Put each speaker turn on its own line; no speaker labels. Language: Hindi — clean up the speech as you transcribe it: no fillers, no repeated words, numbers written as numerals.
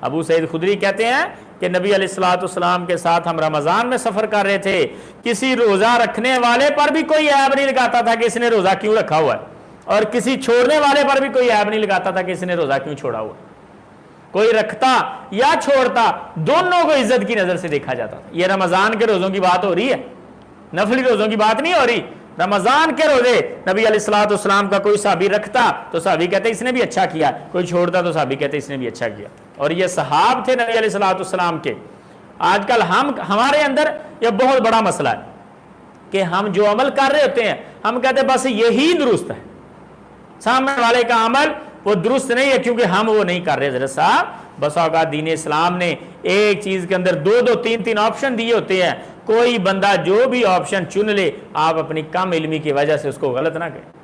अबू सईद खुदरी कहते हैं कि नबी अलैहिस्सलाम के साथ हम रमज़ान में सफ़र कर रहे थे, किसी रोज़ा रखने वाले पर भी कोई ऐब नहीं लगाता था कि इसने रोज़ा क्यों रखा हुआ है, और किसी छोड़ने वाले पर भी कोई ऐब नहीं लगाता था कि इसने रोज़ा क्यों छोड़ा हुआ। कोई रखता या छोड़ता, दोनों को इज्जत की नज़र से देखा जाता था। यह रमज़ान के रोज़ों की बात हो रही है, नफली रोज़ों की बात नहीं हो रही। रमज़ान के रोज़े नबी अलैहिस्सलाम का कोई सहाबी रखता तो सहाबी कहते इसने भी अच्छा किया, कोई छोड़ता तो सहाबी कहते इसने भी अच्छा किया। और ये सहाब थे नबी अलैहिस्सलाम के। आजकल हमारे अंदर यह बहुत बड़ा मसला है कि हम जो अमल कर रहे होते हैं हम कहते बस यही दुरुस्त है, सामने वाले का अमल वो दुरुस्त नहीं है क्योंकि हम वो नहीं कर रहे। जरा साहब बस औकात दीन इस्लाम ने एक चीज के अंदर दो दो तीन तीन ऑप्शन दिए होते हैं, कोई बंदा जो भी ऑप्शन चुन ले, आप अपनी कम इल्मी की वजह से उसको गलत ना करें।